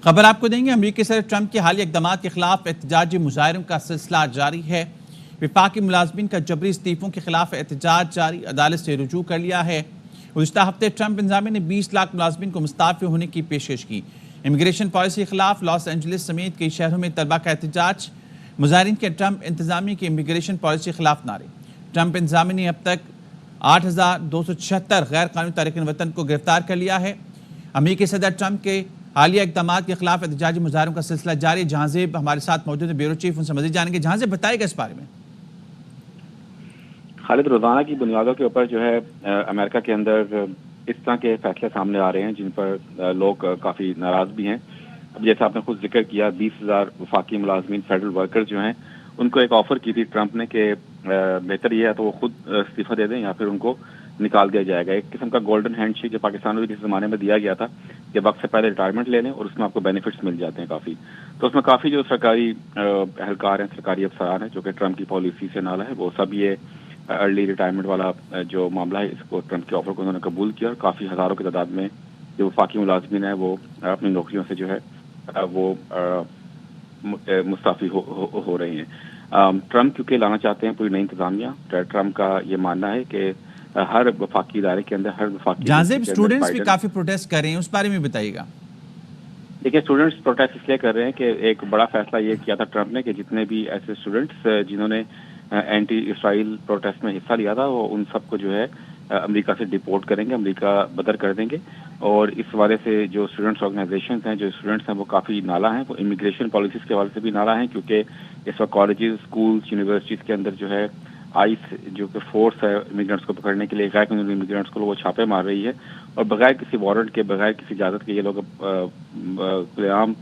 خبر آپ کو دیں گے، امریکی صدر ٹرمپ کے حالیہ اقدامات کے خلاف احتجاجی مظاہروں کا سلسلہ جاری ہے۔ وفاقی ملازمین کا جبری استعفوں کے خلاف احتجاج جاری، عدالت سے رجوع کر لیا ہے۔ گزشتہ ہفتے ٹرمپ انتظامیہ نے 20 لاکھ ملازمین کو مستعفی ہونے کی پیشکش کی۔ امیگریشن پالیسی کے خلاف لاس اینجلس سمیت کئی شہروں میں طلبہ کا احتجاج، مظاہرین کے ٹرمپ انتظامیہ کی امیگریشن پالیسی کے خلاف نعرے۔ ٹرمپ انتظامیہ نے اب تک 8,276 غیر قانونی تارکین وطن کو گرفتار کر لیا ہے۔ امریکی صدر ٹرمپ کے حالیہ اقدامات کے خلاف احتجاجی مظاہروں کا سلسلہ جاری۔ جہاں زیب ہمارے ساتھ موجود ہیں، بیورو چیف، ان سے مزید جانیں گے۔ جہاں زیب بتائے گا اس بارے میں۔ خالد، روزانہ کی بنیادوں کے اوپر جو ہے امریکہ کے اندر اس طرح کے فیصلے سامنے آ رہے ہیں جن پر لوگ کافی ناراض بھی ہیں۔ اب جیسے آپ نے خود ذکر کیا، 20,000 وفاقی ملازمین فیڈرل ورکر جو ہیں ان کو ایک آفر کی تھی ٹرمپ نے کہ بہتر یہ ہے تو وہ خود استعفیٰ دے دیں یا پھر ان کو نکال دیا جائے گا۔ ایک قسم کا گولڈن ہینڈ شیک جو پاکستان میں کسی زمانے میں دیا گیا تھا کہ وقت سے پہلے ریٹائرمنٹ لے لیں اور اس میں آپ کو بینیفٹس مل جاتے ہیں کافی۔ تو اس میں کافی جو سرکاری اہلکار ہیں، سرکاری افسران ہیں جو کہ ٹرمپ کی پالیسی سے نالا ہے، وہ سب یہ ارلی ریٹائرمنٹ والا جو معاملہ ہے اس کو ٹرمپ کے آفر کو انہوں نے قبول کیا، اور کافی ہزاروں کی تعداد میں جو وفاقی ملازمین ہیں وہ اپنی نوکریوں سے جو ہے وہ مستعفی ہو رہے ہیں۔ ٹرمپ کیونکہ لانا چاہتے ہیں پوری نئی انتظامیہ، ٹرمپ کا یہ ماننا ہے کہ ہر وفاقی ادارے کے اندر، ہر وفاقی جانب اسٹوڈنٹس بھی کافی پروٹیسٹ کر رہے ہیں، اس بارے میں بتائیے گا۔ دیکھیے، اسٹوڈنٹس پروٹیسٹ اس لیے کر رہے ہیں کہ ایک بڑا فیصلہ یہ کیا تھا ٹرمپ نے کہ جتنے بھی ایسے اسٹوڈنٹس جنہوں نے اینٹی اسرائیل پروٹیسٹ میں حصہ لیا تھا وہ ان سب کو جو ہے امریکہ سے ڈپورٹ کریں گے، امریکہ بدر کر دیں گے۔ اور اس حوالے سے جو اسٹوڈنٹس آرگنائزیشنز ہیں، جو اسٹوڈنٹس ہیں، وہ کافی نالا ہیں۔ وہ امیگریشن پالیسیز کے حوالے سے بھی نالا ہیں کیونکہ اس وقت کالجز، اسکولز، یونیورسٹیز کے اندر جو ہے آئس جو کہ فورس ہے امیگرینٹس کو پکڑنے کے لیے، غیر قانونی امیگرینٹس کو وہ چھاپے مار رہی ہے، اور بغیر کسی وارنٹ کے، بغیر کسی اجازت کے یہ لوگ کھلے عام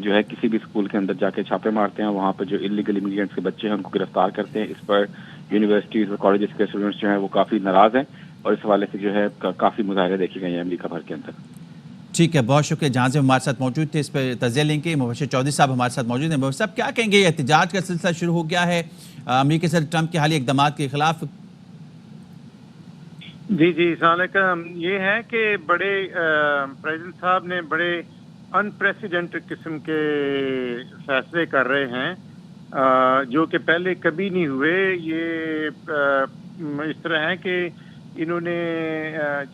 جو ہے کسی بھی اسکول کے اندر جا کے چھاپے مارتے ہیں، وہاں پہ جو انلیگل امیگرینٹس کے بچے ہیں ان کو گرفتار کرتے ہیں۔ اس پر یونیورسٹیز اور کالجز کے اسٹوڈنٹس جو ہیں وہ کافی ناراض ہیں، اور اس حوالے سے جو ہے کافی مظاہرے دیکھے گئے ہیں امریکہ بھر کے اندر۔ ٹھیک ہے، بہت شکریہ۔ جہاں سے ہمارے ساتھ موجود تھے، اس پہ تجزیہ لیں گے۔ مبشر چودھری صاحب ہمارے ساتھ موجود ہیں۔ مبشر صاحب، کیا کہیں گے؟ احتجاج کا سلسلہ شروع ہو گیا ہے امریکی صدر ٹرمپ کے حالیہ اقدامات کے خلاف۔ جی السلام علیکم۔ یہ ہے کہ بڑے پریزیڈنٹ صاحب نے بڑے انپریسیڈنٹڈ قسم کے فیصلے کر رہے ہیں جو کہ پہلے کبھی نہیں ہوئے۔ یہ اس طرح ہے کہ انہوں نے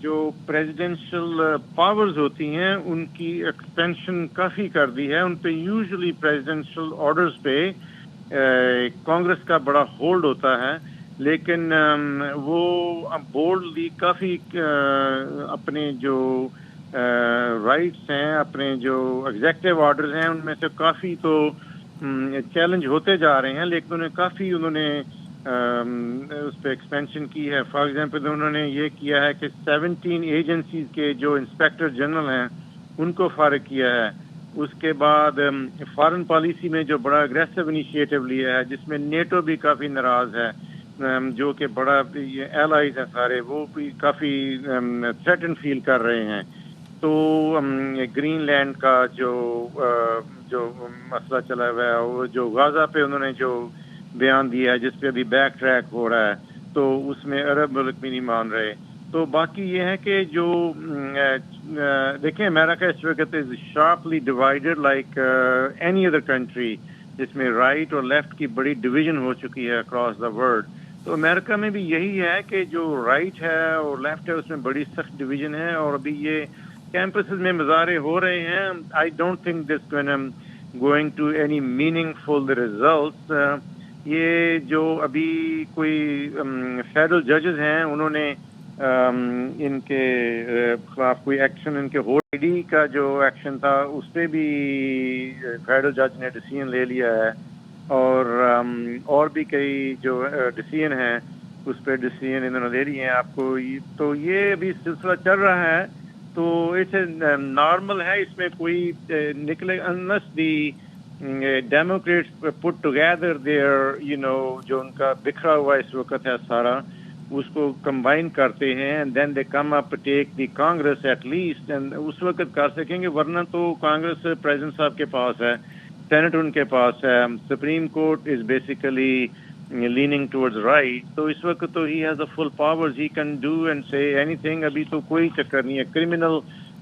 جو پریزیڈینشل پاورز ہوتی ہیں ان کی ایکسپینشن کافی کر دی ہے۔ ان پہ یوزلی پریزیڈینشل آرڈرز پہ کانگریس کا بڑا ہولڈ ہوتا ہے، لیکن وہ بولڈلی کافی اپنے جو رائٹس ہیں، اپنے جو ایگزیکٹو آرڈرز ہیں، ان میں سے کافی تو چیلنج ہوتے جا رہے ہیں، لیکن انہوں نے اس پہ ایکسپینشن کی ہے۔ فار ایگزامپل انہوں نے یہ کیا ہے کہ 17 ایجنسیز کے جو انسپیکٹر جنرل ہیں ان کو فارغ کیا ہے۔ اس کے بعد فارن پالیسی میں جو بڑا اگریسو انیشیٹو لیا ہے، جس میں نیٹو بھی کافی ناراض ہے، جو کہ بڑا ایلائز ہیں سارے، وہ بھی کافی تھریٹن فیل کر رہے ہیں۔ تو گرین لینڈ کا جو مسئلہ چلا ہوا ہے، وہ جو غزہ پہ انہوں نے جو بیان دیا ہے، جس پہ ابھی بیک ٹریک ہو رہا ہے، تو اس میں عرب ملک بھی نہیں مان رہے۔ تو باقی یہ ہے کہ جو دیکھیں، امریکہ اس وقت is sharply divided like any other country, جس میں رائٹ اور لیفٹ کی بڑی ڈویژن ہو چکی ہے اکراس دا ورلڈ۔ تو امریکہ میں بھی یہی ہے کہ جو رائٹ ہے اور لیفٹ ہے اس میں بڑی سخت ڈویژن ہے، اور ابھی یہ کیمپسز میں مظاہرے ہو رہے ہیں۔ I don't think this going to any meaningful results. یہ جو ابھی کوئی فیڈرل ججز ہیں، انہوں نے ان کے خلاف کوئی ایکشن، ان کے ہولڈ ڈی کا جو ایکشن تھا اس پہ بھی فیڈرل جج نے ڈیسیژن لے لیا ہے، اور بھی کئی جو ڈیسیژن ہیں اس پہ ڈیسیژن انہوں نے لے لیے ہیں۔ آپ کو تو یہ ابھی سلسلہ چل رہا ہے، تو اٹس نارمل ہے، اس میں کوئی نکلے unless the Democrats put together their جو ان کا بکھرا ہوا اس وقت ہے سارا، اس کو کمبائن کرتے ہیں، and then they come up take the Congress at least, and اس وقت کر سکیں گے، ورنہ تو کانگریس پریزیڈنٹ صاحب کے پاس ہے، سینٹ ان کے پاس ہے، supreme court is basically leaning towards right۔ تو اس وقت تو he has the full powers, he can do and say anything۔ ابھی تو کوئی چکر نہیں ہے، کرمنل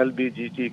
LBGT